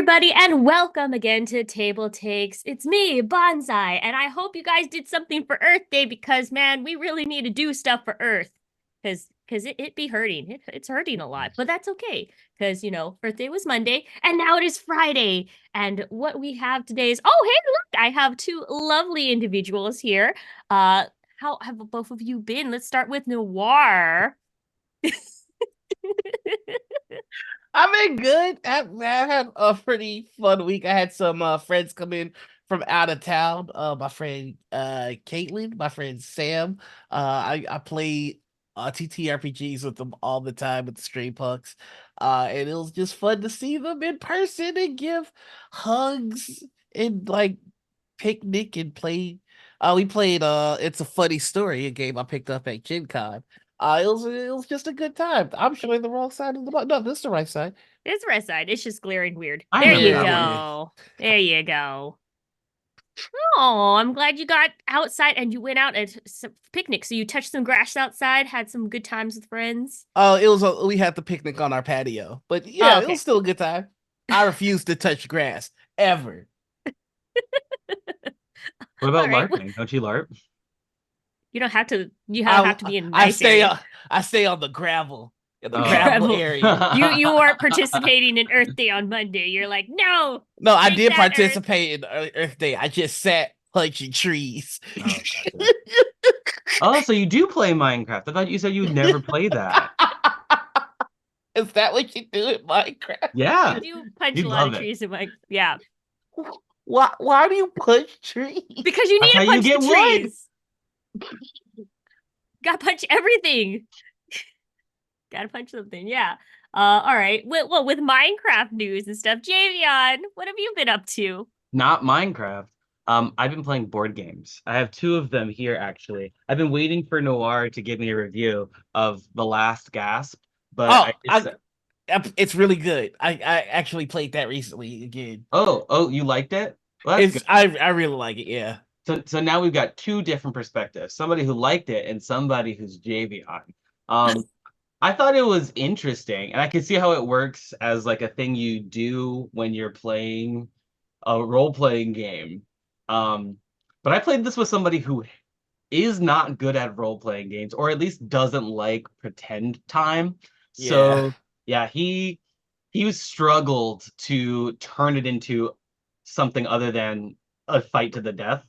everybody, and welcome again to Table Takes. It's me, Bonsai, and I hope you guys did something for Earth Day because, man, we really need to do stuff for Earth because it be hurting. It's hurting a lot, but that's okay because, Earth Day was Monday, and now it is Friday. And what we have today is, oh, hey, look, I have two lovely individuals here. How have both of you been? Let's start with Noir. I've been good. I had a pretty fun week. I had some friends come in from out of town. My friend Caitlin, my friend Sam. I play TTRPGs with them all the time with the Stray Pucks. And it was just fun to see them in person and give hugs and like picnic and play. We played It's a Funny Story, a game I picked up at Gen Con. It was just a good time. I'm showing the wrong side of the no, this is the right side. It's the right side. It's just glaring weird. I There remember you that Yeah, one. yeah. go. There you go. Oh, I'm glad you got outside and you went out at some picnic. So you touched some grass outside, had some good times with friends. We had the picnic on our patio, but Oh, yeah, it was okay. still a good time. I refuse to touch grass ever. What All about right. Well, LARPing? Don't you LARP? you don't have to. You don't I have to be in a I nice stay area. on I stay on the gravel in the Oh. gravel Rebel. area. You weren't participating in Earth Day on Monday. You're like, no, No, I take did that, Earth. participate in Earth Day. I just sat punching trees. Oh, gotcha. Oh, so you do play Minecraft. I thought you said you would never play that. Is that what you do in Minecraft? You Yeah, do punch a you'd lot of love it. trees in my yeah, Why do you punch trees? because you need That's how to you punch the get wood. trees. Got to punch everything. Gotta punch something, yeah. All right. Well, with Minecraft news and stuff, Javion, what have you been up to? Not Minecraft. I've been playing board games. I have two of them here, actually. I've been waiting for Noir to give me a review of The Last Gasp, but Oh, it's really good. I actually played that recently again. oh, you liked it? Well, that's good. I really like it. Yeah. So now we've got two different perspectives. Somebody who liked it and somebody who's Javion. Um, I thought it was interesting, and I can see how it works as like a thing you do when you're playing a role-playing game. Um, but I played this with somebody who is not good at role-playing games, or at least doesn't like pretend time. Yeah. So yeah, he was struggled to turn it into something other than a fight to the death.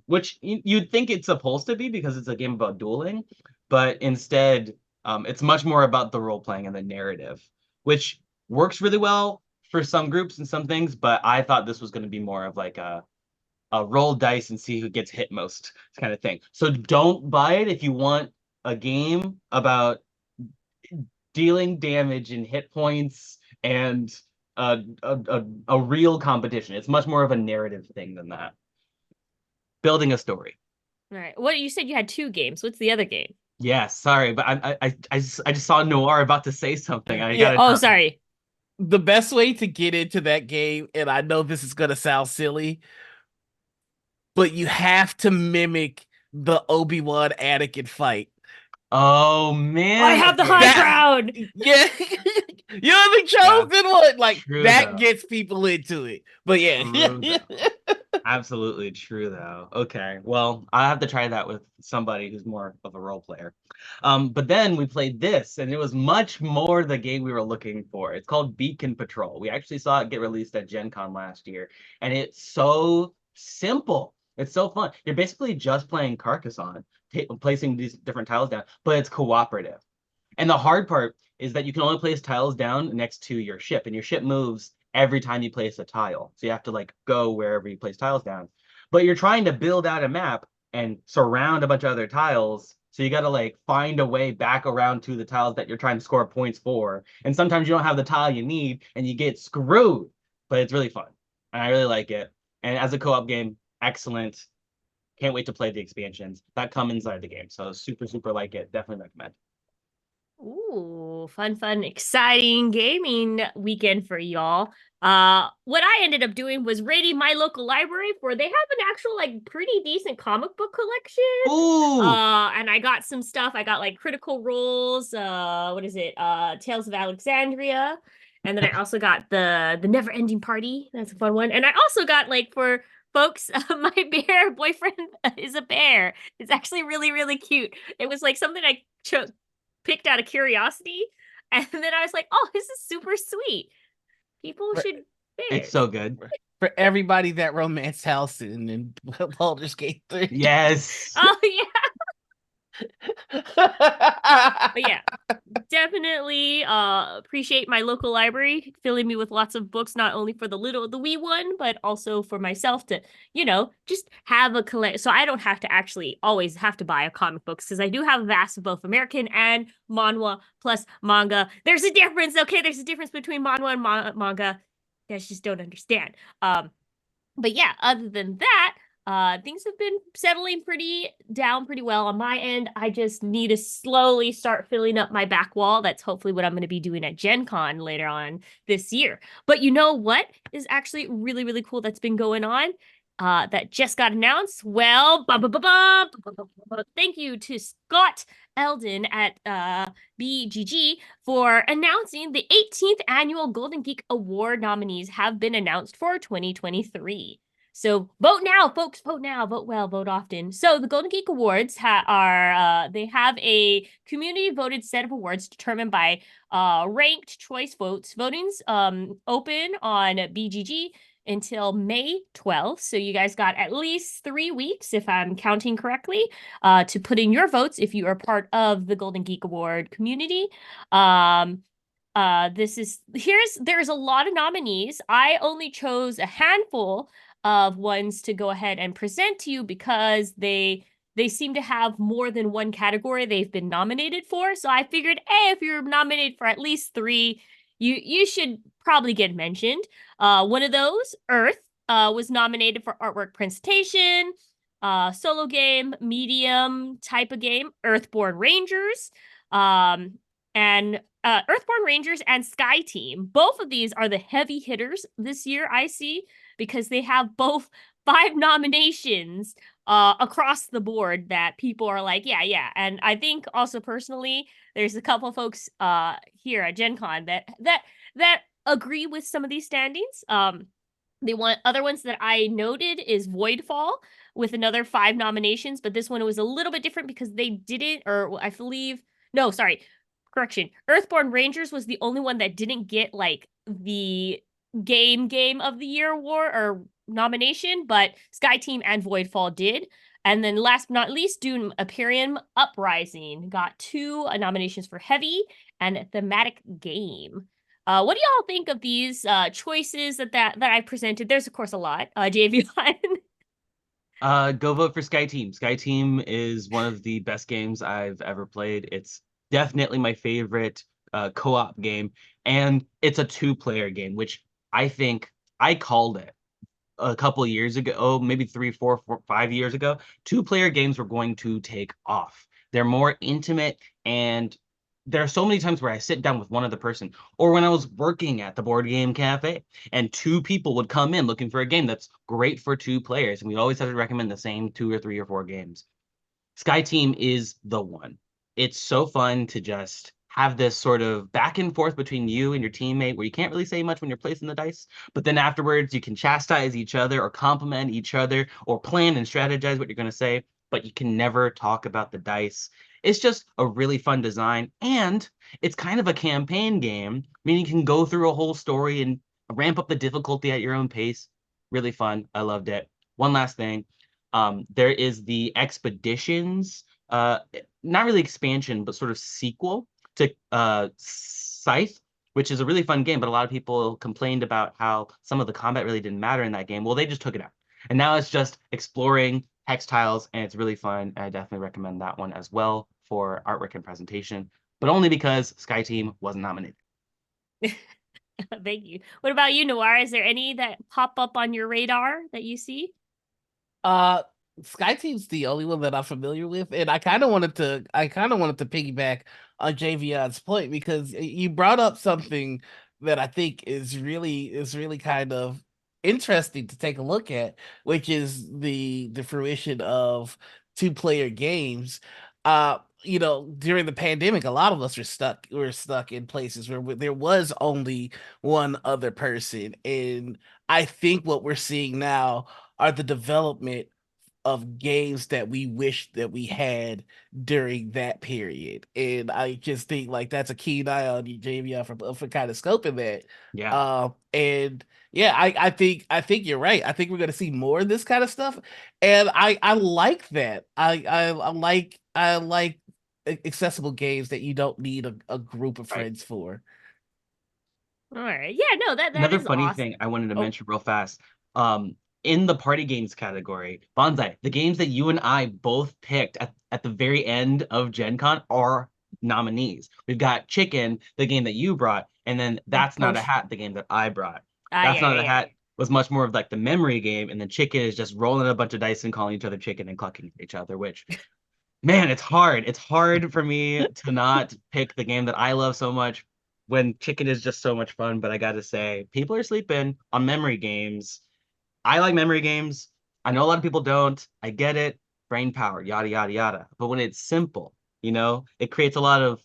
Which you'd think it's supposed to be because it's a game about dueling, but instead it's much more about the role playing and the narrative, which works really well for some groups and some things. But I thought this was going to be more of like a roll dice and see who gets hit most kind of thing. So don't buy it if you want a game about dealing damage and hit points and a real competition. It's much more of a narrative thing than that. Building a story. All right. What you said you had two games. What's the other game? Yes, sorry, but I just saw Noir about to say something. I Yeah. gotta. Oh, sorry. The best way to get into that game, and I know this is gonna sound silly, but you have to mimic the Obi-Wan Anakin fight. Oh I man, have the high okay. That ground. yeah, you're the Yeah, chosen one. Like true that though. gets people into it. But yeah, True though. Absolutely true though. Okay, well, I have to try that with somebody who's more of a role player. But then we played this, and it was much more the game we were looking for. It's called Beacon Patrol. We actually saw it get released at Gen Con last year, and it's so simple. It's so fun. You're basically just playing Carcassonne, placing these different tiles down, but it's cooperative. And the hard part is that you can only place tiles down next to your ship, and your ship moves every time you place a tile. So you have to like go wherever you place tiles down. But you're trying to build out a map and surround a bunch of other tiles. So you got to like find a way back around to the tiles that you're trying to score points for. And sometimes you don't have the tile you need and you get screwed. But it's really fun. And I really like it. And as a co-op game, excellent. Can't wait to play the expansions that come inside the game. So super, super like it. Definitely recommend. Ooh, fun, exciting gaming weekend for y'all. What I ended up doing was raiding my local library for they have an actual like pretty decent comic book collection. Ooh, And I got some stuff. I got like Critical Roles, what is it? Tales of Alexandria. And then I also got the Never Ending Party. That's a fun one. And I also got like for folks, my bear boyfriend is a bear. It's actually really, really cute. It was like something I picked out of curiosity. And then I was like, oh, this is super sweet. People For, should It's bears. so good. for everybody that romance house in Baldur's Gate 3. Yes. Oh yeah. But yeah, definitely appreciate my local library filling me with lots of books, not only for the wee one, but also for myself to, just have a collect. So I don't have to actually always have to buy a comic books because I do have a vast of both American and manhwa plus manga. There's a difference, okay? There's a difference between manhwa and manga. You guys just don't understand. But yeah, other than that, things have been settling pretty well on my end. I just need to slowly start filling up my back wall. That's hopefully what I'm going to be doing at Gen Con later on this year. But you know what is actually really, really cool that's been going on? That just got announced. Well, thank you to Scott Eldon at BGG for announcing the 18th annual Golden Geek Award nominees have been announced for 2023. So vote now, folks. Vote now. Vote well. Vote often. So the Golden Geek Awards they have a community voted set of awards determined by ranked choice votes. Voting's open on BGG until May 12th. So you guys got at least 3 weeks, if I'm counting correctly, to put in your votes if you are part of the Golden Geek Award community. There's a lot of nominees. I only chose a handful of ones to go ahead and present to you because they seem to have more than one category they've been nominated for. So I figured, hey, if you're nominated for at least 3, you should probably get mentioned. One of those, Earth, was nominated for artwork presentation, solo game, medium type of game, Earthborn Rangers, and Earthborn Rangers and Sky Team. Both of these are the heavy hitters this year, I see, because they have both 5 nominations across the board that people are like, yeah. And I think also personally, there's a couple folks here at Gen Con that agree with some of these standings. The other ones that I noted is Voidfall with another 5 nominations, but this one was a little bit different because they didn't, or I believe, no, sorry, correction. Earthborn Rangers was the only one that didn't get like the game of the year award or nomination, but Sky Team and Voidfall did. And then last but not least, Dune Imperium Uprising got 2 nominations for heavy and thematic game. What do y'all think of these choices that I presented? There's of course a lot. JV1. Go vote for Sky Team. Sky Team is one of the best games I've ever played. It's definitely my favorite co-op game, and it's a 2-player game, which I think I called it a couple of years ago, maybe 3, 4, 5 years ago. 2-player games were going to take off. They're more intimate, and there are so many times where I sit down with one other person, or when I was working at the board game cafe, and 2 people would come in looking for a game that's great for 2 players, and we always have to recommend the same 2 or 3 or 4 games. Sky Team is the one. It's so fun to just have this sort of back and forth between you and your teammate where you can't really say much when you're placing the dice, but then afterwards you can chastise each other or compliment each other or plan and strategize what you're going to say, but you can never talk about the dice. It's just a really fun design, and it's kind of a campaign game, meaning you can go through a whole story and ramp up the difficulty at your own pace. Really fun. I loved it. One last thing. There is the Expeditions, not really expansion, but sort of sequel to Scythe, which is a really fun game, but a lot of people complained about how some of the combat really didn't matter in that game. Well, they just took it out. And now it's just exploring textiles, and it's really fun. I definitely recommend that one as well for artwork and presentation, but only because Sky Team wasn't nominated. Thank you. What about you, Noir? Is there any that pop up on your radar that you see? Sky Team's the only one that I'm familiar with, and I kind of wanted to piggyback on JVion's point because you brought up something that I think is really kind of interesting to take a look at, which is the fruition of 2-player games. during the pandemic, a lot of us were stuck in places where there was only one other person. And I think what we're seeing now are the development of games that we wish that we had during that period. And I just think like that's a keen eye on you, Jamie, for kind of scoping that. Yeah. And yeah, I think you're right. I think we're gonna see more of this kind of stuff. And I like that. I like accessible games that you don't need a group of Right. friends for. All right. Yeah, no, that Another is funny awesome. thing I wanted to Oh, mention real fast. In the party games category, Bonsai, the games that you and I both picked at the very end of Gen Con are nominees. We've got Chicken, the game that you brought, and then That's Not a Post. Hat, the game that I brought. That's Yeah, Not a yeah, Hat was much more of like the memory game, and then Chicken is just rolling a bunch of dice and calling each other chicken and clucking at each other, which man, it's hard. It's hard for me to not pick the game that I love so much when Chicken is just so much fun. But I gotta say, people are sleeping on memory games. I like memory games. I know a lot of people don't. I get it. Brain power, yada, yada, yada. But when it's simple, it creates a lot of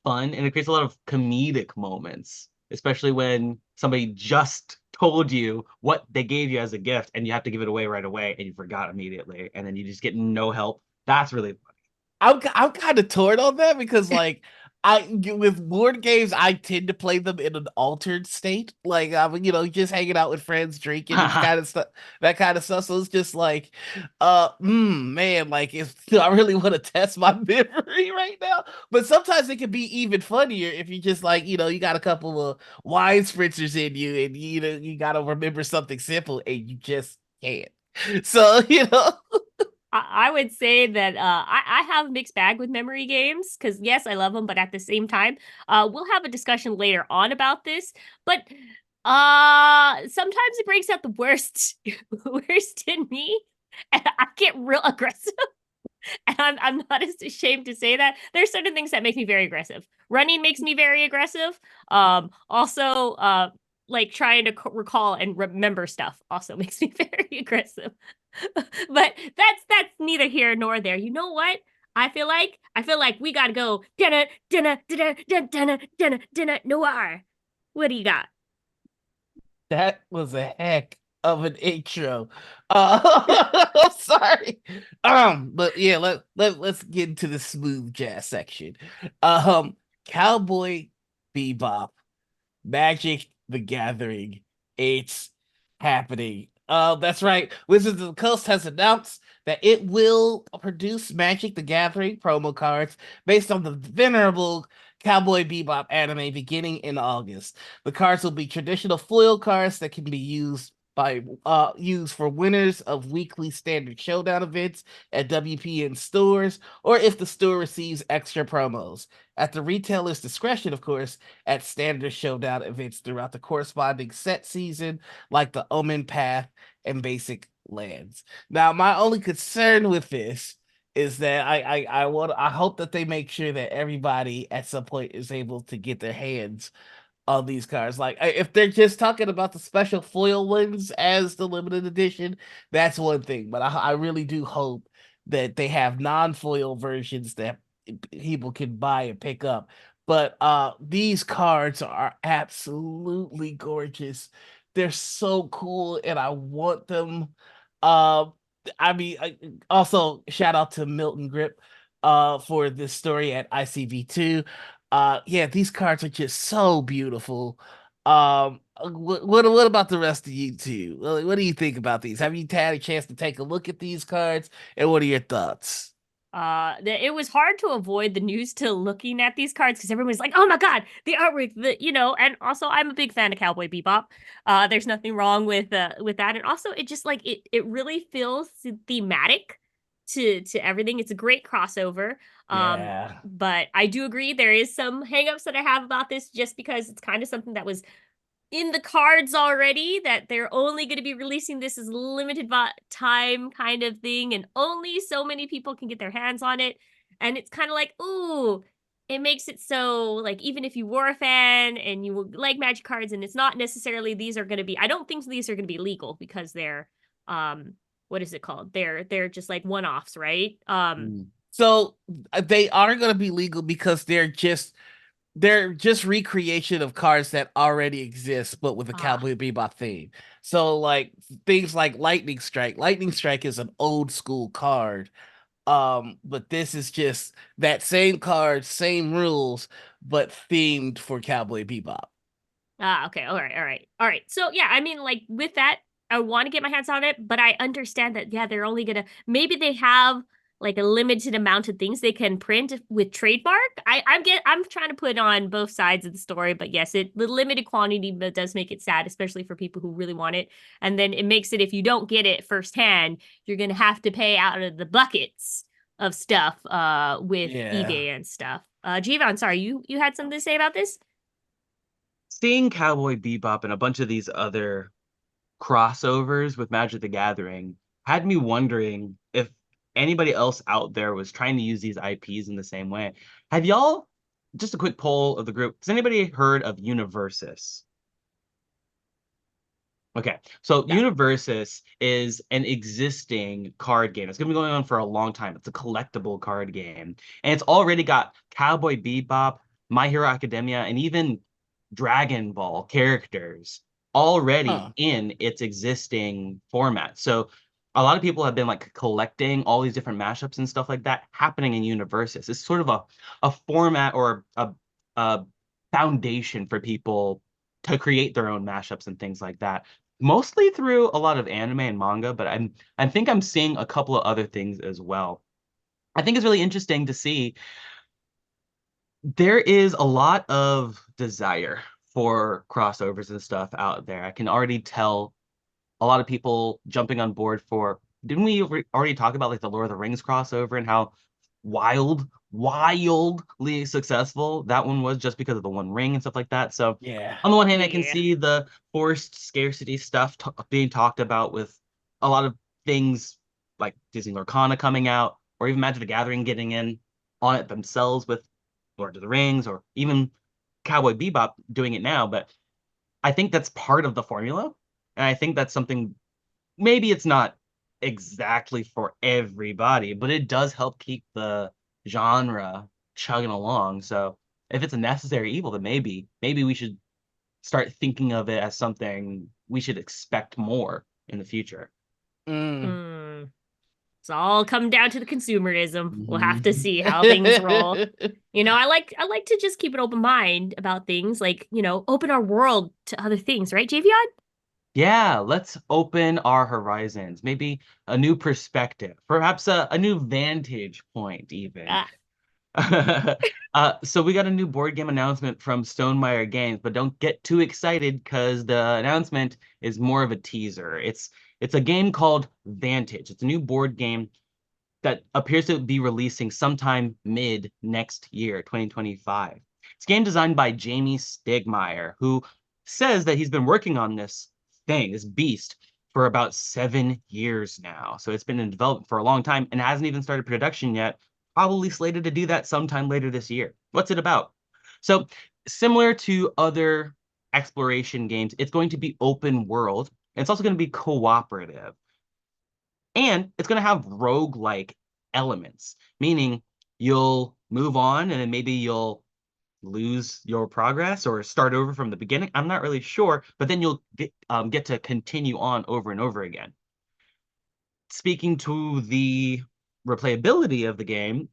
fun and it creates a lot of comedic moments, especially when somebody just told you what they gave you as a gift and you have to give it away right away and you forgot immediately and then you just get no help. That's really I'm kind of torn on that because like with board games I tend to play them in an altered state, like I'm just hanging out with friends, drinking and funny. kind of stuff, that kind of stuff. So it's just like, man, like if I really want to test my memory right now. But sometimes it can be even funnier if you just like you got a couple of wine spritzers in you and you got to remember something simple and you just can't. So I would say that I have a mixed bag with memory games because yes, I love them, but at the same time, we'll have a discussion later on about this. But sometimes it brings out the worst, worst in me, and I get real aggressive. And I'm not as ashamed to say that. There's certain things that make me very aggressive. Running makes me very aggressive. Also, like trying to recall and remember stuff also makes me very aggressive. But that's neither here nor there. You know what? I feel like we gotta go dinner dinner dinner dinner dinner dinner dinner noir. What do you got? That was a heck of an intro. I'm sorry. But yeah, let's get into the smooth jazz section. Um, Cowboy Bebop, Magic the Gathering. It's happening. That's right. Wizards of the Coast has announced that it will produce Magic the Gathering promo cards based on the venerable Cowboy Bebop anime beginning in August. The cards will be traditional foil cards that can be used for winners of weekly standard showdown events at WPN stores, or if the store receives extra promos. At the retailer's discretion, of course, at standard showdown events throughout the corresponding set season, like the Omen Path and Basic Lands. Now, my only concern with this is that I hope that they make sure that everybody at some point is able to get their hands on these cards. Like if they're just talking about the special foil ones as the limited edition, that's one thing. But I really do hope that they have non-foil versions that people can buy and pick up. But these cards are absolutely gorgeous. They're so cool and I want them. Uh I mean also shout out to Milton Grip for this story at ICV2. Yeah, these cards are just so beautiful. What about the rest of you two? What do you think about these? Have you had a chance to take a look at these cards and what are your thoughts? It was hard to avoid the news to looking at these cards because everyone's like, "Oh my god, the artwork!" And also I'm a big fan of Cowboy Bebop. There's nothing wrong with that, and also it just like it really feels thematic to everything. It's a great crossover. Yeah. But I do agree there is some hangups that I have about this, just because it's kind of something that was in the cards already, that they're only going to be releasing this as limited time kind of thing, and only so many people can get their hands on it. And it's kind of like, ooh, it makes it so like even if you were a fan and you like Magic cards, and it's not necessarily these are going to be, I don't think these are going to be legal because they're what is it called? They're just like one-offs, right? Mm. So they are going to be legal because they're just recreation of cards that already exist, but with a Ah, Cowboy Bebop theme. So like things like Lightning Strike. Lightning Strike is an old school card. But this is just that same card, same rules, but themed for Cowboy Bebop. okay. All right. All right. All right. So yeah, I mean, like with that, I want to get my hands on it, but I understand that yeah, they're only gonna maybe they have like a limited amount of things they can print with trademark. I'm trying to put on both sides of the story, but yes, the limited quantity does make it sad, especially for people who really want it. And then it makes it if you don't get it firsthand, you're gonna have to pay out of the buckets of stuff with Yeah. eBay and stuff. Jivan, sorry, you had something to say about this? Seeing Cowboy Bebop and a bunch of these other crossovers with Magic the Gathering had me wondering if anybody else out there was trying to use these IPs in the same way. Have y'all, just a quick poll of the group, has anybody heard of Universus? Okay, so No. Universus is an existing card game. It's going to be going on for a long time. It's a collectible card game. And it's already got Cowboy Bebop, My Hero Academia, and even Dragon Ball characters already Huh. in its existing format. So a lot of people have been like collecting all these different mashups and stuff like that happening in Universus. It's sort of a format or a foundation for people to create their own mashups and things like that, mostly through a lot of anime and manga, but I think I'm seeing a couple of other things as well. I think it's really interesting to see there is a lot of desire for crossovers and stuff out there. I can already tell a lot of people jumping on board for, didn't we already talk about like the Lord of the Rings crossover and how wildly successful that one was just because of the One Ring and stuff like that. So Yeah. on the one hand, I can Yeah. see the forced scarcity stuff being talked about with a lot of things like Disney Lorcana coming out, or even Magic the Gathering getting in on it themselves with Lord of the Rings, or even Cowboy Bebop doing it now. But I think that's part of the formula. And I think that's something, maybe it's not exactly for everybody, but it does help keep the genre chugging along. So if it's a necessary evil, then maybe we should start thinking of it as something we should expect more in the future. Mm. Hmm. It's all come down to the consumerism. We'll have to Mhm. see how things roll. I like to just keep an open mind about things, like, open our world to other things, right, Javion? Yeah, let's open our horizons. Maybe a new perspective, perhaps a new vantage point, even. Ah, So we got a new board game announcement from Stonemeyer Games, but don't get too excited because the announcement is more of a teaser. It's a game called Vantage. It's a new board game that appears to be releasing sometime mid next year, 2025. It's a game designed by Jamie Stegmaier, who says that he's been working on this thing, this beast, for about 7 years now. So it's been in development for a long time and hasn't even started production yet. Probably slated to do that sometime later this year. What's it about? So, similar to other exploration games, it's going to be open world. It's also going to be cooperative. And it's going to have roguelike elements, meaning you'll move on and then maybe you'll lose your progress or start over from the beginning. I'm not really sure, but then you'll get to continue on over and over again. Speaking to the replayability of the game,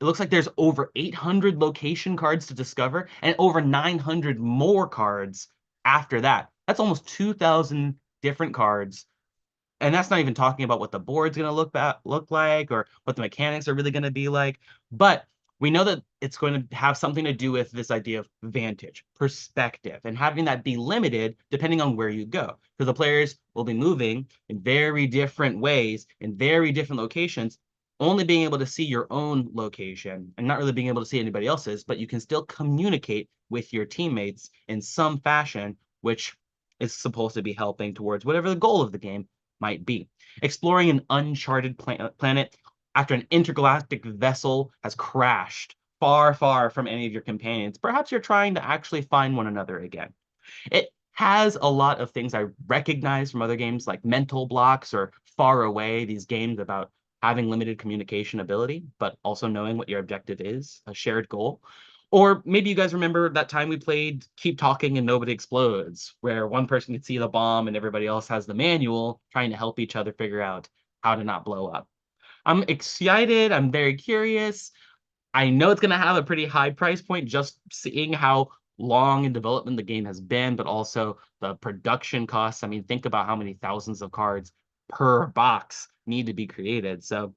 it looks like there's over 800 location cards to discover and over 900 more cards after that. That's almost 2,000 different cards, and that's not even talking about what the board's going to look like or what the mechanics are really going to be like. But we know that it's going to have something to do with this idea of vantage, perspective, and having that be limited depending on where you go. Because the players will be moving in very different ways in very different locations, only being able to see your own location and not really being able to see anybody else's, but you can still communicate with your teammates in some fashion, which is supposed to be helping towards whatever the goal of the game might be. Exploring an uncharted planet after an intergalactic vessel has crashed far, far from any of your companions. Perhaps you're trying to actually find one another again. It has a lot of things I recognize from other games like Mental Blocks or Far Away, these games about having limited communication ability, but also knowing what your objective is, a shared goal. Or maybe you guys remember that time we played Keep Talking and Nobody Explodes, where one person can see the bomb and everybody else has the manual, trying to help each other figure out how to not blow up. I'm excited. I'm very curious. I know it's going to have a pretty high price point, just seeing how long in development the game has been, but also the production costs. I mean, think about how many thousands of cards per box need to be created. So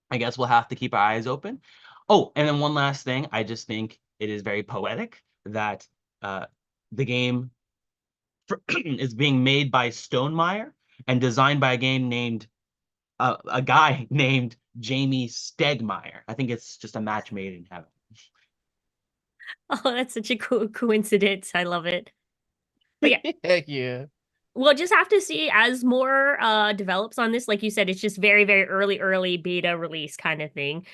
I guess we'll have to keep our eyes open. Oh, and then one last thing. I just think it is very poetic that the game is being made by Stonemaier and designed by a guy named Jamie Stegmaier. I think it's just a match made in heaven. Oh, that's such a cool coincidence. I love it. But yeah, Heck yeah. we'll just have to see as more develops on this. Like you said, it's just very, very early beta release kind of thing.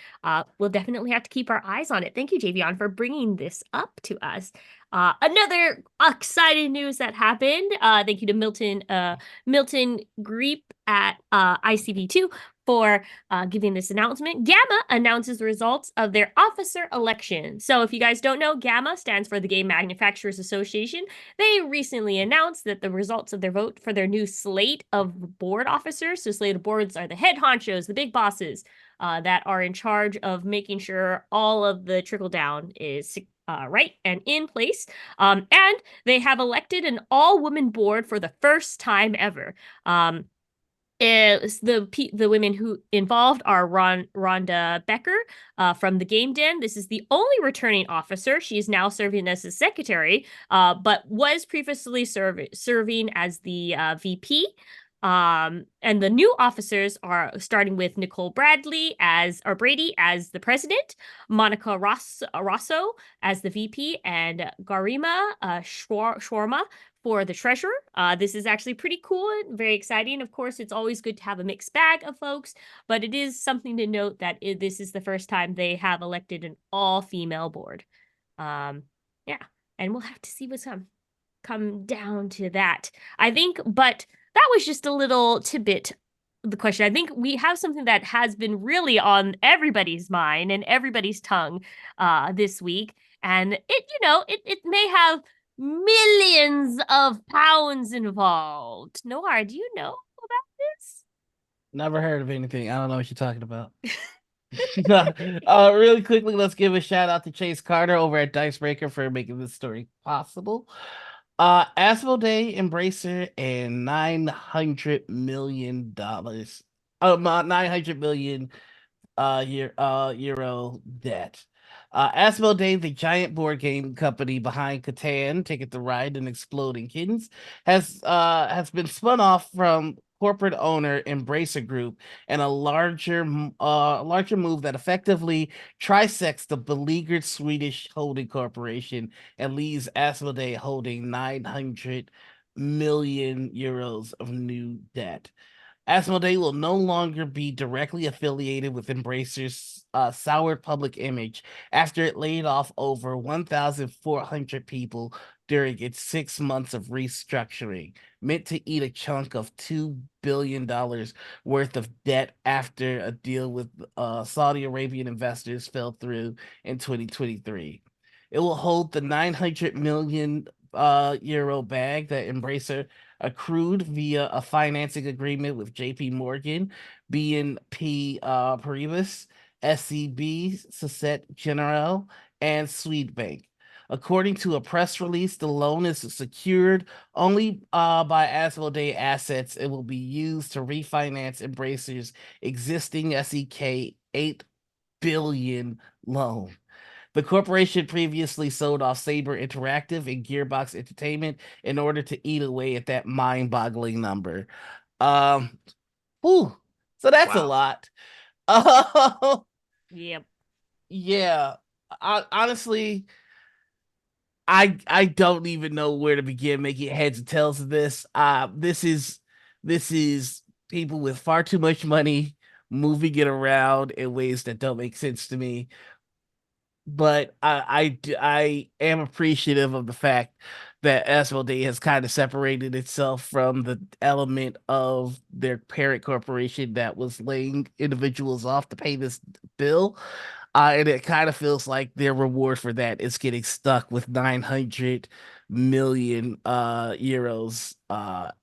We'll definitely have to keep our eyes on it. Thank you, Javion, for bringing this up to us. Another exciting news that happened. Thank you to Milton Greep at ICV2 for giving this announcement. Gamma announces the results of their officer election. So if you guys don't know, Gamma stands for the Game Manufacturers Association. They recently announced that the results of their vote for their new slate of board officers, so slate of boards are the head honchos, the big bosses that are in charge of making sure all of the trickle down is right and in place. And they have elected an all-woman board for the first time ever. The women who involved are Rhonda Becker from the Game Den. This is the only returning officer. She is now serving as the secretary, but was previously serving as the VP. And the new officers are starting with Nicole Brady as the president, Monica Rosso as the VP, and Garima Shawarma for the treasurer. This is actually pretty cool and very exciting. Of course, it's always good to have a mixed bag of folks, but it is something to note that this is the first time they have elected an all-female board. Yeah, and we'll have to see what's come down to that. I think, but that was just a little tidbit the question. I think we have something that has been really on everybody's mind and everybody's tongue this week. And it may have millions of pounds involved. Noir, do you know about this? Never heard of anything. I don't know what you're talking about. Really quickly, let's give a shout out to Chase Carter over at Dicebreaker for making this story possible. Asmodee, Embracer, and $900 million. 900 million euro debt. Asmodee, the giant board game company behind Catan, Ticket to Ride, and Exploding Kittens, has been spun off from corporate owner Embracer Group, and a larger move that effectively trisects the beleaguered Swedish holding corporation and leaves Asmodee holding 900 million euros of new debt. Asmodee will no longer be directly affiliated with Embracer's soured public image after it laid off over 1,400 people during its 6 months of restructuring, meant to eat a chunk of $2 billion worth of debt after a deal with Saudi Arabian investors fell through in 2023. It will hold the 900 million euro bag that Embracer accrued via a financing agreement with JP Morgan, BNP Paribas, SEB, Societe Generale, and Swedbank. According to a press release, the loan is secured only by Asmodee assets. It will be used to refinance Embracer's existing SEK 8 billion loan. The corporation previously sold off Saber Interactive and Gearbox Entertainment in order to eat away at that mind-boggling number. So that's a Wow. lot. Yep. Yeah. Honestly, I don't even know where to begin making heads and tails of this. This is people with far too much money moving it around in ways that don't make sense to me. but I am appreciative of the fact that Asmodee has kind of separated itself from the element of their parent corporation that was laying individuals off to pay this bill. And it kind of feels like their reward for that is getting stuck with 900 million euros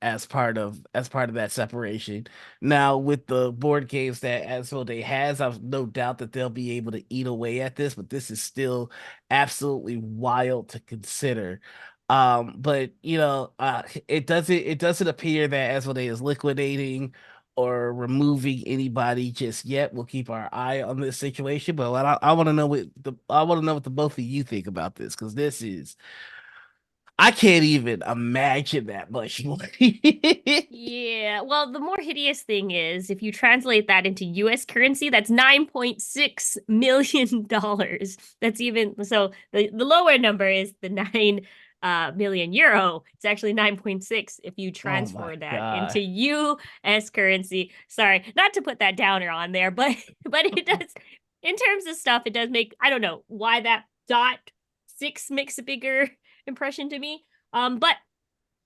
as part of that separation. Now with the board games that Asmodee has, I've no doubt that they'll be able to eat away at this, but this is still absolutely wild to consider. But it doesn't appear that Asmodee is liquidating or removing anybody just yet. We'll keep our eye on this situation, but I want to know what the both of you think about this, because this is, I can't even imagine that much money. Yeah, well, the more hideous thing is if you translate that into US currency, that's $9.6 million. That's even so the lower number is the 9 million euro. It's actually 9.6 if you Oh my transfer that God. into US currency. Sorry, not to put that downer on there, but it does in terms of stuff, it does make I don't know why that dot six makes a bigger impression to me. But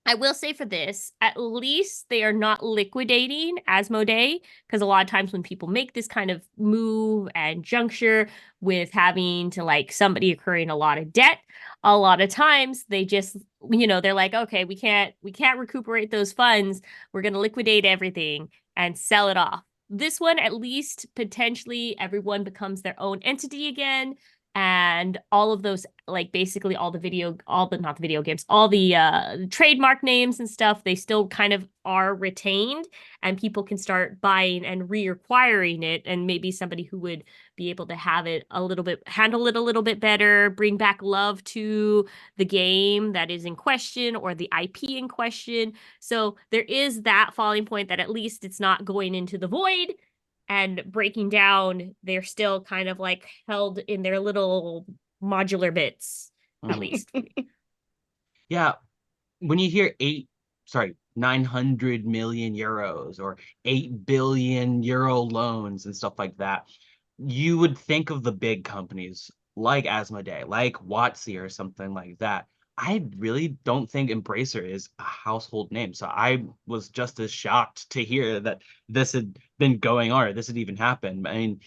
I will say for this, at least they are not liquidating Asmodee, because a lot of times when people make this kind of move and juncture with having to like somebody incurring a lot of debt, a lot of times they just, they're like, okay, we can't recuperate those funds. We're going to liquidate everything and sell it off. This one, at least potentially everyone becomes their own entity again, and all of those, like basically all the video, all the not the video games, all the trademark names and stuff, they still kind of are retained, and people can start buying and reacquiring it, and maybe somebody who would be able to have it a little bit, handle it a little bit better, bring back love to the game that is in question or the IP in question. So there is that falling point, that at least it's not going into the void and breaking down. They're still kind of like held in their little modular bits, at least. Yeah, when you hear 900 million euros or 8 billion euro loans and stuff like that, you would think of the big companies like Asmodee, like WotC or something like that. I really don't think Embracer is a household name. So I was just as shocked to hear that this had been going on, or this had even happened. I mean,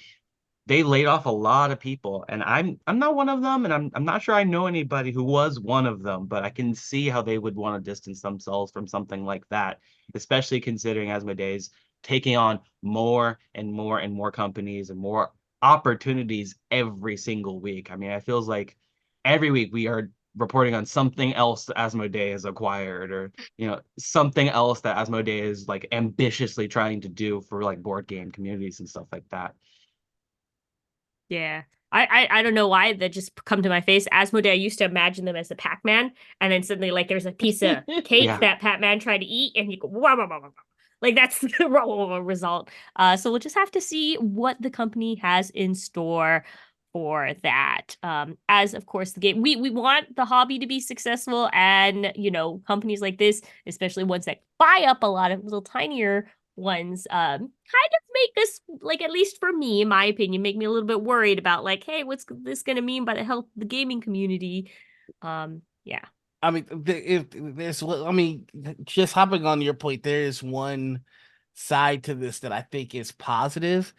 they laid off a lot of people, and I'm not one of them, and I'm not sure I know anybody who was one of them, but I can see how they would want to distance themselves from something like that, especially considering Asmodee's taking on more and more and more companies and more opportunities every single week. I mean, it feels like every week we are reporting on something else that Asmodee has acquired, or something else that Asmodee is like ambitiously trying to do for like board game communities and stuff like that. Yeah. I don't know why that just come to my face. Asmodee, I used to imagine them as the Pac-Man, and then suddenly like there's a piece of cake Yeah. that Pac-Man tried to eat, and you go wah, wah, wah, wah, wah. Like that's the result. So we'll just have to see what the company has in store for that. As of course the game, we want the hobby to be successful, and companies like this, especially ones that buy up a lot of little tinier ones, kind of make this, like, at least for me, in my opinion, make me a little bit worried about like, hey, what's this going to mean by the health of the gaming community? Yeah. I mean, if there's, I mean, just hopping on your point, there is one side to this that I think is positive,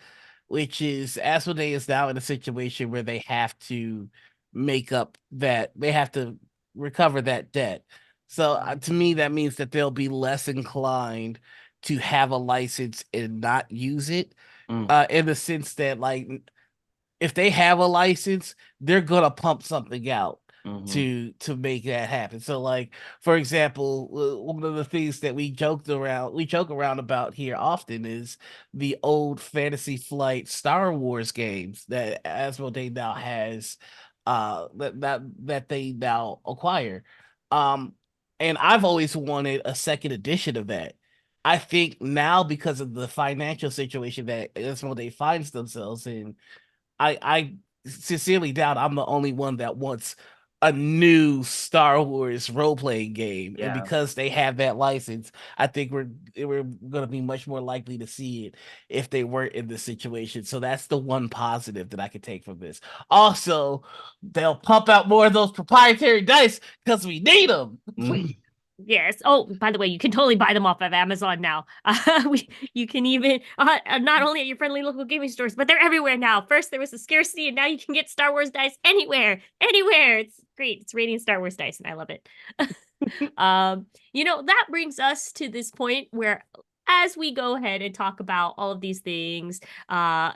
which is Asmodee is now in a situation where they have to they have to recover that debt. So to me, that means that they'll be less inclined to have a license and not use it, Mm. in the sense that, like, if they have a license, they're gonna pump something out Mhm. to make that happen. So, like, for example, one of the things that we joke around about here often is the old Fantasy Flight Star Wars games that Asmodee now has, that they now acquire. Um, and I've always wanted a second edition of that. I think now, because of the financial situation that Asmodee finds themselves in, I sincerely doubt I'm the only one that wants a new Star Wars role playing game, and Yeah. because they have that license, I think we're going to be much more likely to see it if they weren't in this situation. So that's the one positive that I could take from this. Also, they'll pump out more of those proprietary dice because we need them. Yes. Oh, by the way, you can totally buy them off of Amazon now. You can even not only at your friendly local gaming stores, but they're everywhere now. First there was a scarcity, and now you can get Star Wars dice anywhere, anywhere. It's great. It's raining Star Wars dice, and I love it. That brings us to this point where, as we go ahead and talk about all of these things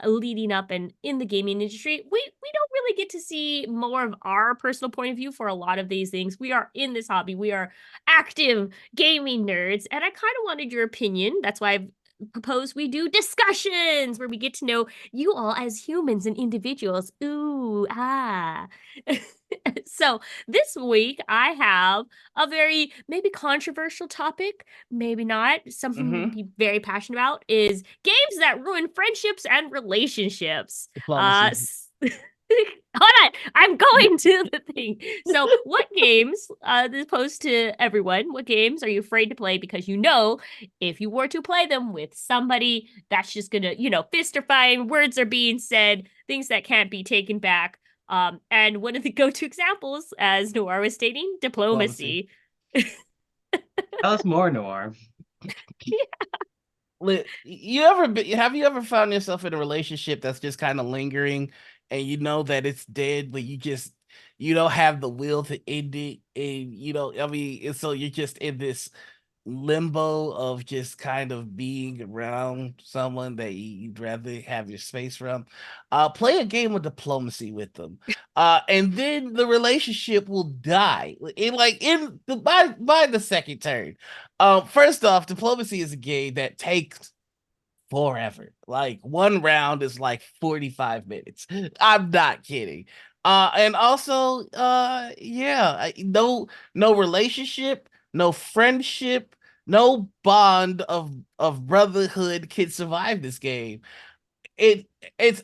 leading up and in the gaming industry, we don't really get to see more of our personal point of view for a lot of these things. We are in this hobby, we are active gaming nerds, and I kind of wanted your opinion. That's why I've proposed we do discussions where we get to know you all as humans and individuals. Ooh, ah. So this week I have a very maybe controversial topic, maybe not, something to be very passionate about, is games that ruin friendships and relationships. Diplomacy. Hold on, I'm going to the thing. So, what games, as opposed to everyone, what games are you afraid to play because if you were to play them with somebody, that's just gonna, fist are flying, words are being said, things that can't be taken back. And one of the go-to examples, as Noir was stating, diplomacy. Tell us more, Noir. Have you ever found yourself in a relationship that's just kind of lingering, and you know that it's dead, but you don't have the will to end it, and and so you're just in this limbo of just kind of being around someone that you'd rather have your space from. Play a game of diplomacy with them, and then the relationship will die by the second turn. First off, diplomacy is a game that takes forever. Like one round is like 45 minutes. I'm not kidding. And also, no relationship, no friendship, no bond of brotherhood can survive this game. It it's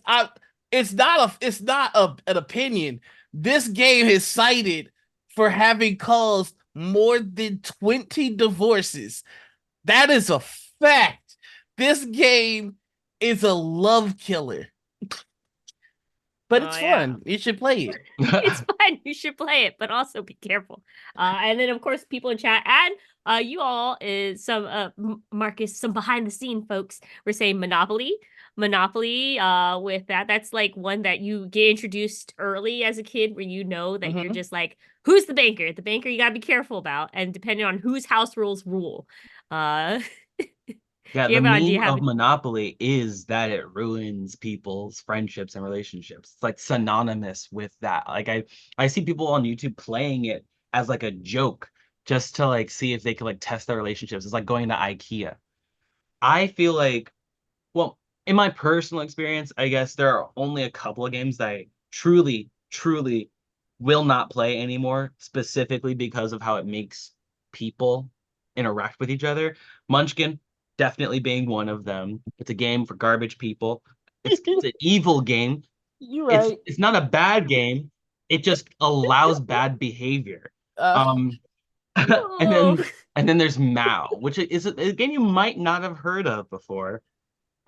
it's not an opinion. This game is cited for having caused more than 20 divorces. That is a fact. This game is a love killer, but it's fun. You should play it. It's fun. You should play it, but also be careful. And then, of course, people in chat and you all is some Marcus, some behind the scene folks were saying Monopoly. Monopoly, with that's like one that you get introduced early as a kid, where that you're just like, who's the banker? The banker you gotta be careful about, and depending on whose house rules rule. Uh, Yeah, do you the have, do you meme have of Monopoly is that it ruins people's friendships and relationships. It's like synonymous with that. Like I see people on YouTube playing it as like a joke just to like see if they could like test their relationships. It's like going to IKEA. I feel like, well, in my personal experience, I guess there are only a couple of games that I truly, truly will not play anymore, specifically because of how it makes people interact with each other. Munchkin definitely being one of them. It's a game for garbage people. It's an evil game. You're It's right. it's not a bad game. It just allows bad behavior. Um, and oh. then there's Mao, which is a game you might not have heard of before.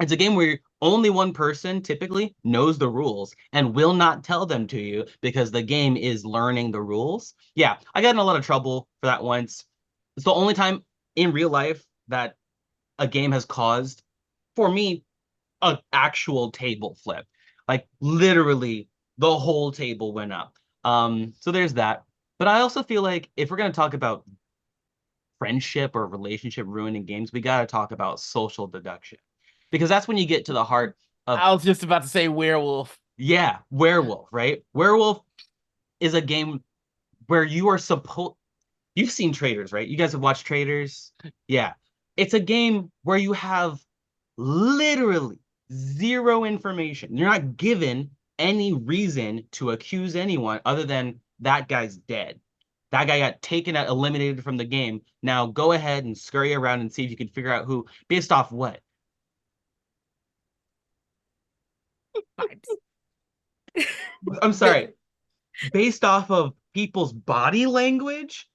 It's a game where only one person typically knows the rules and will not tell them to you because the game is learning the rules. Yeah, I got in a lot of trouble for that once. It's the only time in real life that a game has caused, for me, an actual table flip. Like literally the whole table went up. So there's that. But I also feel like if we're gonna talk about friendship or relationship ruining games, we gotta talk about social deduction. Because that's when you get to the heart of, I was just about to say werewolf. yeah, Werewolf, right? Werewolf is a game where you are supposed, you've seen Traders, right? You guys have watched Traders? Yeah. It's a game where you have literally zero information. You're not given any reason to accuse anyone other than that guy's dead. That guy got taken out, eliminated from the game. Now go ahead and scurry around and see if you can figure out who, based off what? Vibes. I'm sorry. Based off of people's body language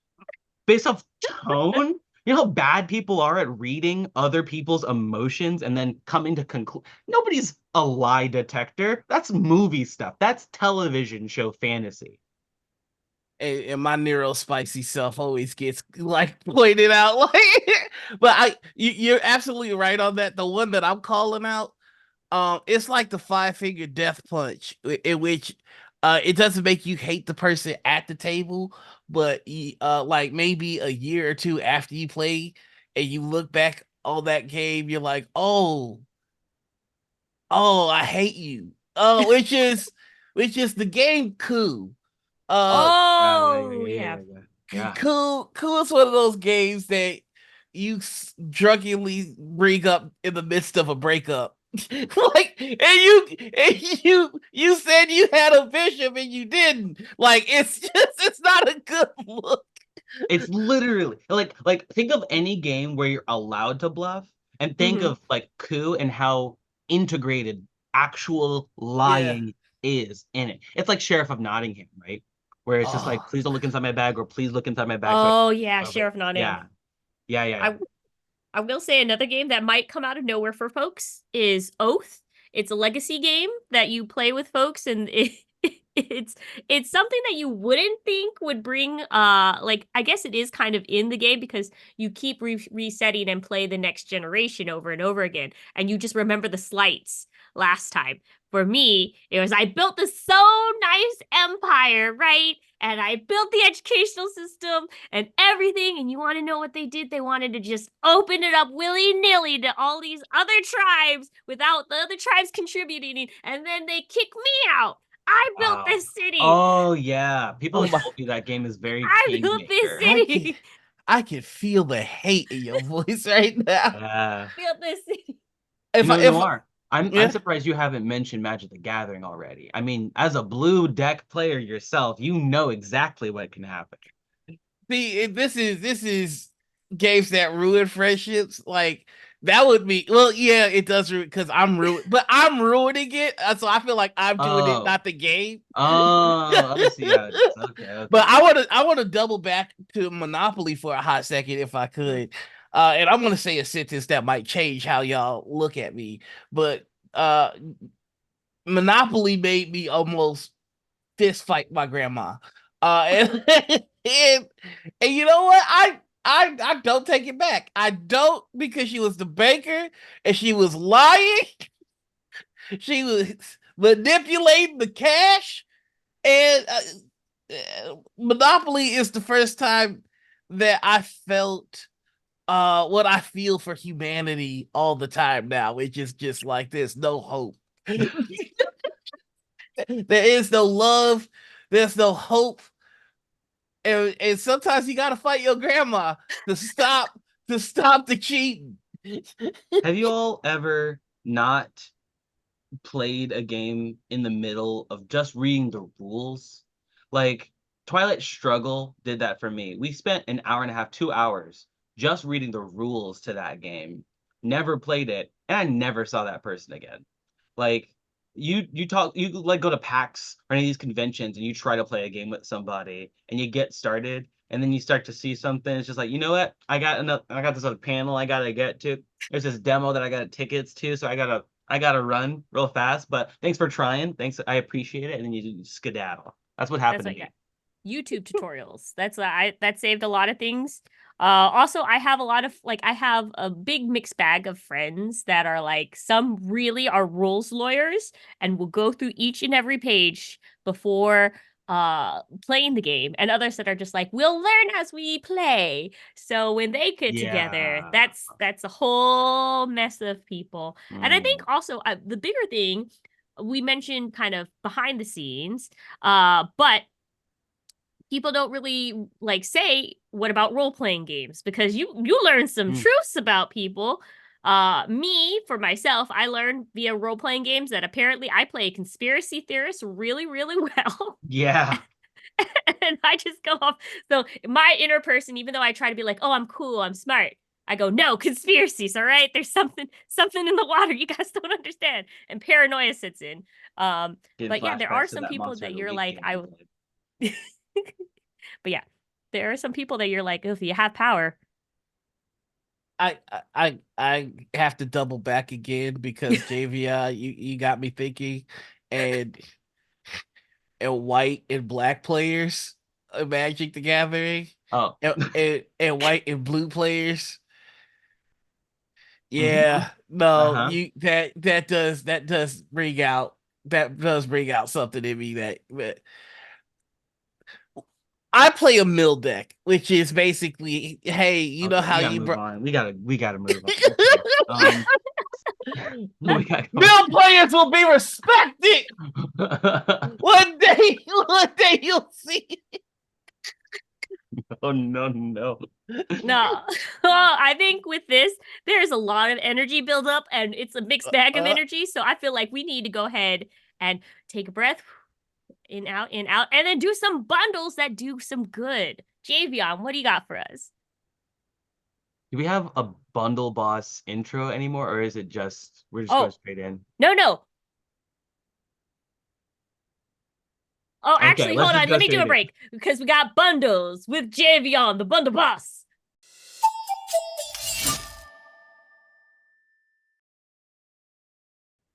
based off tone. You know how bad people are at reading other people's emotions and then coming to conclude. Nobody's a lie detector. That's movie stuff. That's television show fantasy. And my neurospicy self always gets like pointed out. Like, but you're absolutely right on that. The one that I'm calling out, it's like the 5 finger death punch, in which it doesn't make you hate the person at the table, but like maybe a year or two after you play and you look back on that game, you're like, oh, I hate you. Oh, which is the game Coup. Uh, Oh yeah. Yeah. Coup is one of those games that you drunkenly bring up in the midst of a breakup. Like, and you said you had a bishop and you didn't. Like, it's not a good look. It's literally like think of any game where you're allowed to bluff and think Mhm. of like coup and how integrated actual Yeah. lying is in it. It's like Sheriff of Nottingham, right? Where it's just like, Oh, please don't look inside my bag or please look inside my bag so I Oh yeah, can it. Sheriff Nottingham. Yeah. Yeah, yeah, yeah. I I will say another game that might come out of nowhere for folks is Oath. It's a legacy game that you play with folks, and it's it's something that you wouldn't think would bring like I guess it is kind of in the game because you keep resetting and play the next generation over and over again, and you just remember the slights last time. For me, it was I built this so nice empire, right? And I built the educational system and everything. And you want to know what they did? They wanted to just open it up willy nilly to all these other tribes without the other tribes contributing. And then they kick me out. I built Wow. this city. Oh yeah. People oh have my! told me that game is very I built this kingmaker. I can city. I can feel the hate in your voice right now. Yeah. Built this city. You know, If Noir, I'm yeah. surprised you haven't mentioned Magic the Gathering already. I mean, as a blue deck player yourself, you know exactly what can happen. See, this is games that ruin friendships. Like that would be well, yeah, it does ruin because I'm ruining, but I'm ruining it. So I feel like I'm doing it, Oh. not the game. Oh, I see how it is. Okay, But okay. I want to double back to Monopoly for a hot second if I Sure. could. And I'm gonna say a sentence that might change how y'all look at me. But Monopoly made me almost fist fight my grandma. And, and and you know what? I don't take it back. I don't because she was the banker and she was lying. She was manipulating the cash and Monopoly is the first time that I felt what I feel for humanity all the time now, which is just like there's no hope. There is no love, there's no hope. And sometimes you gotta fight your grandma to stop the cheating. Have you all ever not played a game in the middle of just reading the rules? Like Twilight Struggle did that for me. We spent an hour and a half, 2 hours just reading the rules to that game. Never played it, and I never saw that person again. Like you like go to PAX or any of these conventions and you try to play a game with somebody and you get started and then you start to see something. It's just like, you know what? I got this other panel I gotta get to. There's this demo that I got tickets to, so I gotta run real fast. But thanks for trying. Thanks, I appreciate it. And then you skedaddle. That's what That's happened to what, yeah. me. YouTube tutorials. That saved a lot of things. Also I have a lot of like I have a big mixed bag of friends that are like some really are rules lawyers and will go through each and every page before playing the game and others that are just like we'll learn as we play. So when they get together, Yeah. that's a whole mess of people. And I think Mm. also the bigger thing we mentioned kind of behind the scenes but people don't really like say what about role-playing games because you learn some Mm. truths about people. Me for myself, I learned via role-playing games that apparently I play conspiracy theorists really really well. Yeah. And I just go off. So my inner person, even though I try to be like, oh, I'm cool, I'm smart, I go, no, conspiracies, all right? There's something in the water you guys don't understand. And paranoia sits in. Getting But yeah, there are flashbacks to some that people Monster that of the you're Week like, game I we would played. But yeah, there are some people that you're like, if you have power. I have to double back again because JVI, you got me thinking, and white and black players of Magic the Gathering, Oh. and white and blue players. Mhm. Yeah, no, Uh-huh. that does bring out something in me that I play a mill deck, which is basically, hey, you know Okay, how we gotta you move on. We gotta move on. Okay. We gotta go. mill players will be respected. One day you'll see. Oh no, no. No. I think with this, there's a lot of energy buildup and it's a mixed bag of energy. So I feel like we need to go ahead and take a breath, in, out, and then do some bundles that do some good. Javion, what do you got for us? Do we have a bundle boss intro anymore, or is it just we're just going Oh, straight in? no. Oh, Okay, actually, let's hold just on. go Let me do a straight in. break because we got bundles with Javion, the bundle boss.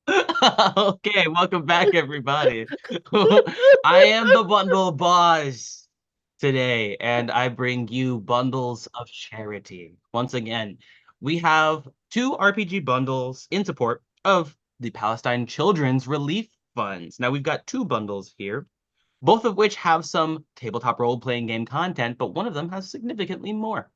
Okay, welcome back, everybody. I am the bundle boss today, and I bring you bundles of charity. Once again, we have two RPG bundles in support of the Palestine Children's Relief Funds. Now, we've got two bundles here, both of which have some tabletop role-playing game content, but one of them has significantly more.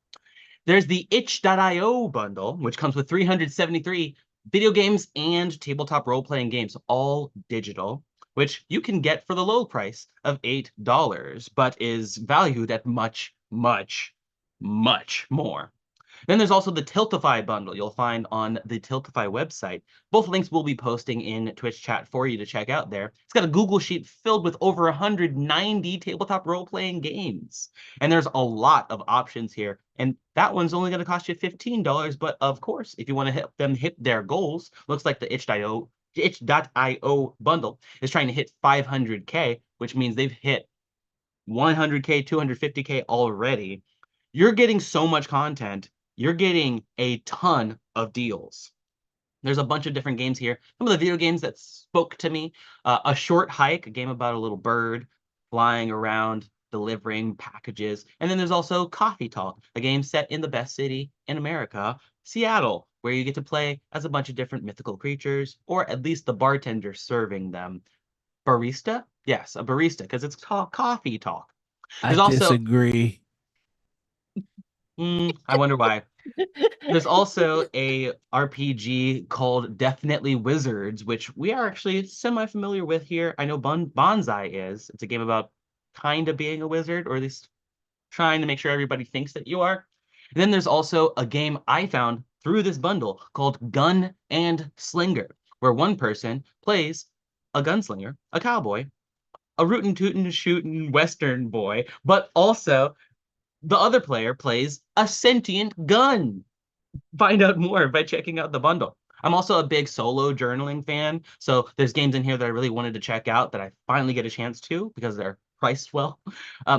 There's the itch.io bundle, which comes with 373 video games and tabletop role-playing games, all digital, which you can get for the low price of $8, but is valued at much, much, much more. Then there's also the Tiltify bundle you'll find on the Tiltify website. Both links we'll be posting in Twitch chat for you to check out there. It's got a Google Sheet filled with over 190 tabletop role-playing games. And there's a lot of options here. And that one's only going to cost you $15. But of course, if you want to help them hit their goals, looks like the itch.io bundle is trying to hit 500K, which means they've hit 100K, 250K already. You're getting so much content. You're getting a ton of deals. There's a bunch of different games here. Some of the video games that spoke to me. A Short Hike, a game about a little bird flying around, delivering packages. And then there's also Coffee Talk, a game set in the best city in America, Seattle, where you get to play as a bunch of different mythical creatures, or at least the bartender serving them. Barista? Yes, a barista, because it's called Coffee Talk. I There's also, disagree. I wonder why. There's also a RPG called Definitely Wizards, which we are actually semi-familiar with here. I know Bonsai is. It's a game about kind of being a wizard, or at least trying to make sure everybody thinks that you are. And then there's also a game I found through this bundle called Gun and Slinger, where one person plays a gunslinger, a cowboy, a rootin' tootin' shootin' western boy, but also the other player plays a sentient gun. Find out more by checking out the bundle. I'm also a big solo journaling fan, so there's games in here that I really wanted to check out that I finally get a chance to because they're priced well.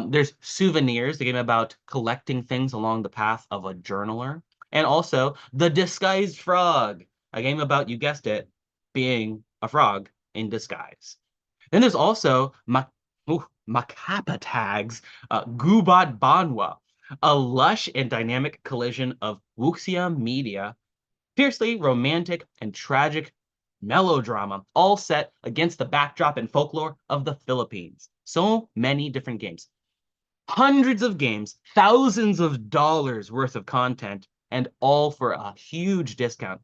There's Souvenirs, the game about collecting things along the path of a journaler, and also The Disguised Frog, a game about, you guessed it, being a frog in disguise. Then there's also Macapa Tags, Gubat Banwa, a lush and dynamic collision of wuxia media, fiercely romantic and tragic melodrama, all set against the backdrop and folklore of the Philippines. So many different games. Hundreds of games, thousands of dollars worth of content, and all for a huge discount.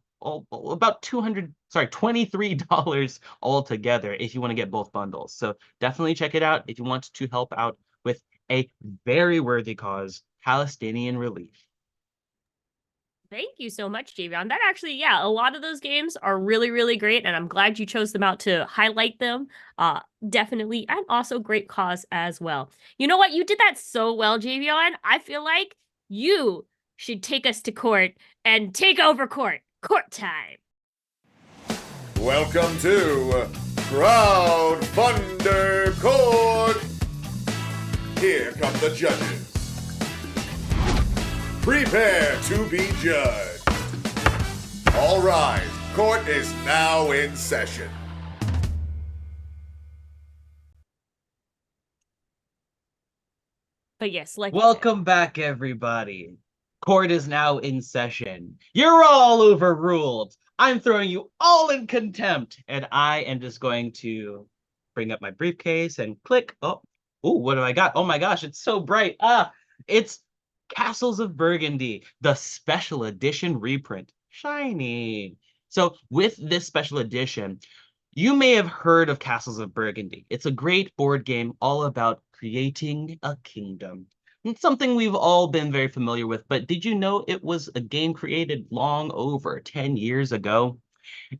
About $23 altogether if you want to get both bundles. So definitely check it out if you want to help out with a very worthy cause, Palestinian relief. Thank you so much, Javion. That actually, yeah, a lot of those games are really, really great, and I'm glad you chose them out to highlight them. Definitely, and also great cause as well. You know what? You did that so well, Javion. I feel like you should take us to court and take over court. Court time. Welcome to Crowdfunder Court. Here come the judges. Prepare to be judged. All right, court is now in session. But yes, like Welcome back, everybody. Court is now in session. You're all overruled. I'm throwing you all in contempt, and I am just going to bring up my briefcase and click. Oh, what do I got? Oh my gosh, it's so bright. It's Castles of Burgundy, the special edition reprint. Shiny. So with this special edition, you may have heard of Castles of Burgundy. It's a great board game all about creating a kingdom. It's something we've all been very familiar with, but did you know it was a game created long over 10 years ago?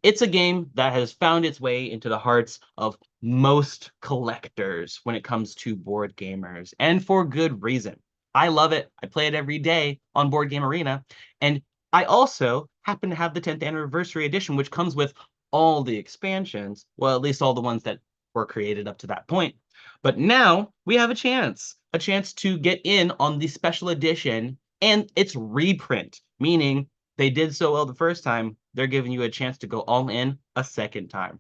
It's a game that has found its way into the hearts of most collectors when it comes to board gamers, and for good reason. I love it. I play it every day on Board Game Arena, and I also happen to have the 10th anniversary edition, which comes with all the expansions, well, at least all the ones that were created up to that point. But now we have a chance to get in on the special edition and its reprint, meaning they did so well the first time, they're giving you a chance to go all in a second time.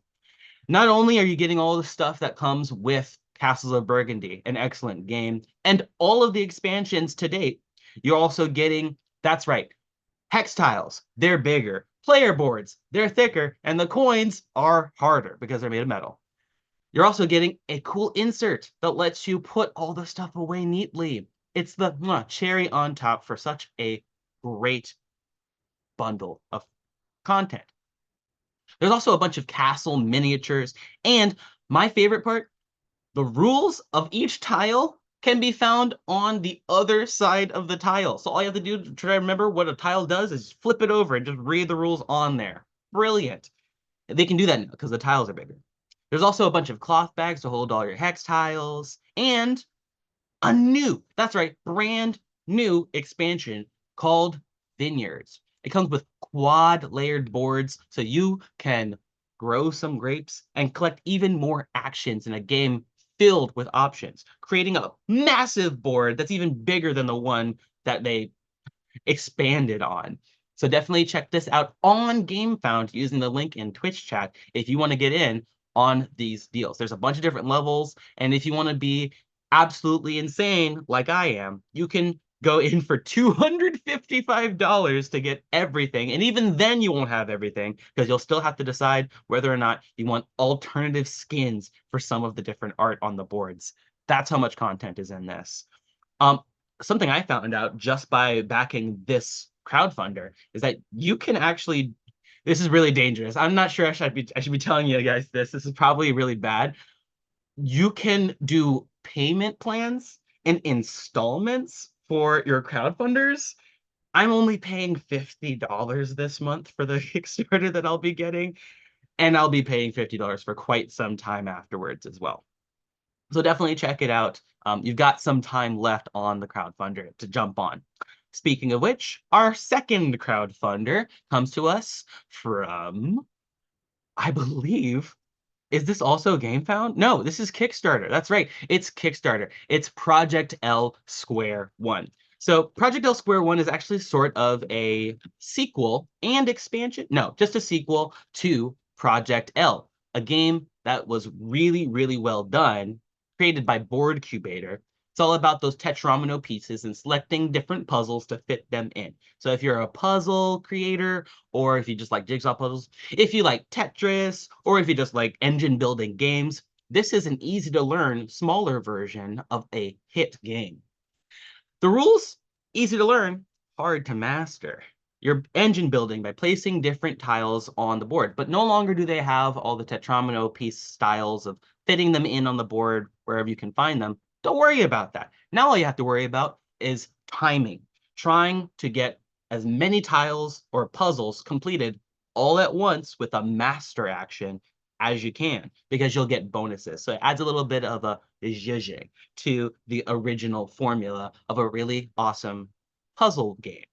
Not only are you getting all the stuff that comes with Castles of Burgundy, an excellent game, and all of the expansions to date, you're also getting, that's right, hex tiles. They're bigger. Player boards, they're thicker, and the coins are harder because they're made of metal. You're also getting a cool insert that lets you put all the stuff away neatly. It's the cherry on top for such a great bundle of content. There's also a bunch of castle miniatures, and my favorite part, the rules of each tile can be found on the other side of the tile. So all you have to do to try to remember what a tile does is flip it over and just read the rules on there. Brilliant. They can do that now because the tiles are bigger. There's also a bunch of cloth bags to hold all your hex tiles, and a new, that's right, brand new expansion called Vineyards. It comes with quad layered boards so you can grow some grapes and collect even more actions in a game filled with options, creating a massive board that's even bigger than the one that they expanded on. So definitely check this out on GameFound using the link in Twitch chat if you want to get in on these deals. There's a bunch of different levels, and if you want to be absolutely insane like I am, you can go in for $255 to get everything, and even then you won't have everything because you'll still have to decide whether or not you want alternative skins for some of the different art on the boards. That's how much content is in this. Something I found out just by backing this crowdfunder is that you can actually, this is really dangerous. I'm not sure I should be telling you guys this. This is probably really bad. You can do payment plans and installments for your crowdfunders. I'm only paying $50 this month for the Kickstarter that I'll be getting, and I'll be paying $50 for quite some time afterwards as well. So definitely check it out. You've got some time left on the crowdfunder to jump on. Speaking of which, our second crowdfunder comes to us from, I believe, is this also GameFound? No, this is Kickstarter. That's right. It's Kickstarter. It's Project L Square 1. So Project L Square 1 is actually sort of a sequel and expansion. No, just a sequel to Project L, a game that was really, really well done, created by Board Cubator. It's all about those tetromino pieces and selecting different puzzles to fit them in. So if you're a puzzle creator, or if you just like jigsaw puzzles, if you like Tetris, or if you just like engine building games, this is an easy to learn, smaller version of a hit game. The rules, easy to learn, hard to master. You're engine building by placing different tiles on the board, but no longer do they have all the tetromino piece styles of fitting them in on the board wherever you can find them. Don't worry about that. Now all you have to worry about is timing, trying to get as many tiles or puzzles completed all at once with a master action as you can, because you'll get bonuses. So it adds a little bit of a zhuzh to the original formula of a really awesome puzzle game.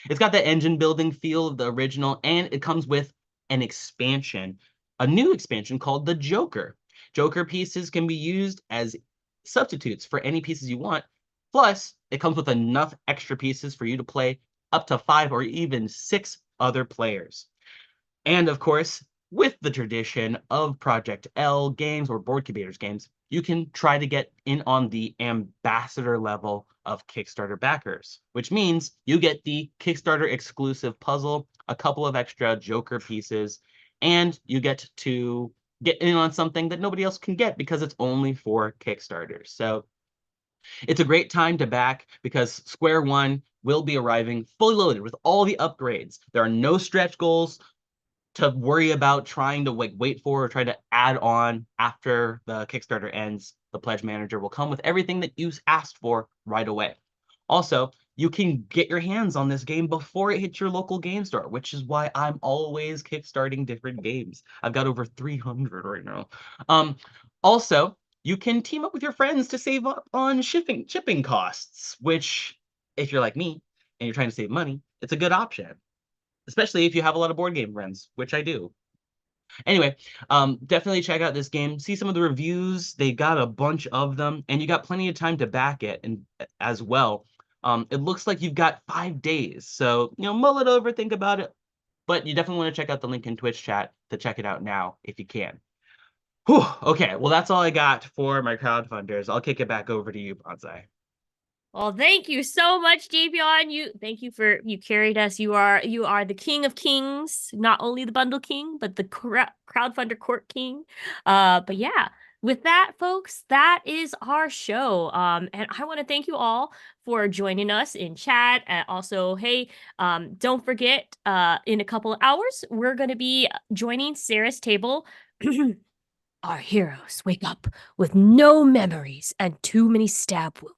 It's got the engine building feel of the original, and it comes with an expansion, a new expansion called the Joker. Joker pieces can be used as substitutes for any pieces you want. Plus, it comes with enough extra pieces for you to play up to 5 or even 6 other players. And of course, with the tradition of Project L games or Board Computers games, you can try to get in on the ambassador level of Kickstarter backers, which means you get the Kickstarter exclusive puzzle, a couple of extra Joker pieces, and you get to get in on something that nobody else can get because it's only for Kickstarters. So it's a great time to back because Square One will be arriving fully loaded with all the upgrades. There are no stretch goals to worry about trying to wait for or try to add on after the Kickstarter ends. The pledge manager will come with everything that you asked for right away. Also, you can get your hands on this game before it hits your local game store, which is why I'm always kickstarting different games. I've got over 300 right now. Also, you can team up with your friends to save up on shipping costs, which, if you're like me and you're trying to save money, it's a good option, especially if you have a lot of board game friends, which I do. Anyway, definitely check out this game. See some of the reviews. They got a bunch of them, and you got plenty of time to back it and as well. It looks like you've got 5 days, so mull it over, think about it. But you definitely want to check out the link in Twitch chat to check it out now if you can. Whew, okay, well that's all I got for my crowdfunders. I'll kick it back over to you, Bonsai. Well, thank you so much, Javion. Thank you for you carried us. You are the king of kings, not only the bundle king, but the crowdfunder court king. But yeah, with that, folks, that is our show. And I want to thank you all for joining us in chat. And also, hey, don't forget, in a couple of hours, we're going to be joining Sarah's table. Our heroes wake up with no memories and too many stab wounds.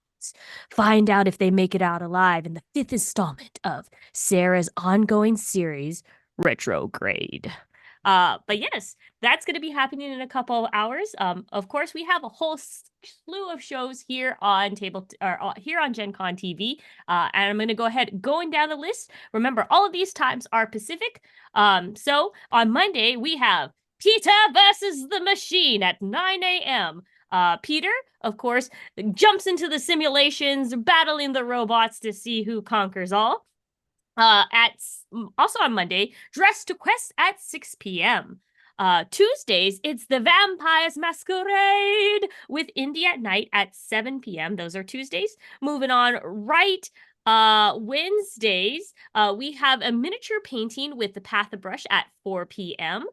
Find out if they make it out alive in the 5th installment of Sarah's ongoing series, Retrograde. But yes, that's going to be happening in a couple of hours. Of course, we have a whole slew of shows here on here on Gen Con TV. And I'm going to go ahead going down the list. Remember, all of these times are Pacific. So on Monday, we have Peter versus the Machine at 9 a.m. Peter, of course, jumps into the simulations, battling the robots to see who conquers all. Also on Monday, Dress to Quest at 6 p.m. Tuesdays, it's the Vampires Masquerade with Indie at Night at 7 p.m. Those are Tuesdays. Moving on right. Wednesdays, we have a miniature painting with the Path of Brush at 4 p.m.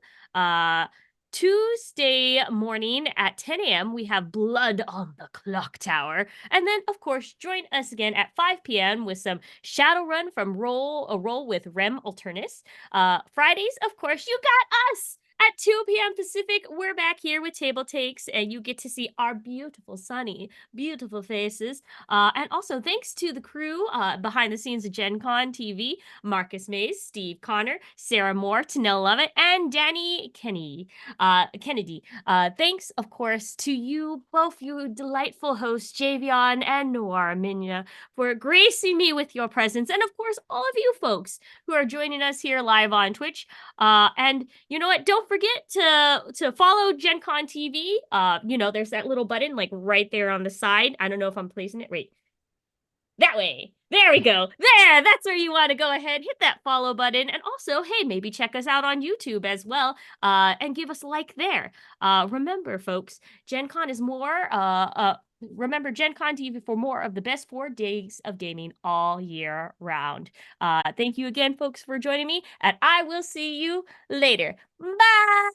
Tuesday morning at 10 a.m., we have Blood on the Clock Tower. And then, of course, join us again at 5 p.m. with some Shadowrun from A Roll with Rem Alternus. Fridays, of course, you got us! At 2 p.m. Pacific, we're back here with TableTakes, and you get to see our beautiful, sunny, beautiful faces. And also, thanks to the crew behind the scenes of Gen Con TV, Marcus Mays, Steve Connor, Sarah Moore, Tanel Lovett, and Danny Kennedy. Thanks, of course, to you, both you delightful hosts, Javion and Noir Minya, for gracing me with your presence. And of course, all of you folks who are joining us here live on Twitch. And you know what? Don't forget to follow Gen Con TV. There's that little button like right there on the side. I don't know if I'm placing it right. That way. There we go. There, that's where you want to go ahead. Hit that follow button. And also, hey, maybe check us out on YouTube as well. And give us a like there. Remember, folks, Gen Con is more remember Gen Con TV for more of the best 4 days of gaming all year round. Thank you again, folks, for joining me, and I will see you later. Bye!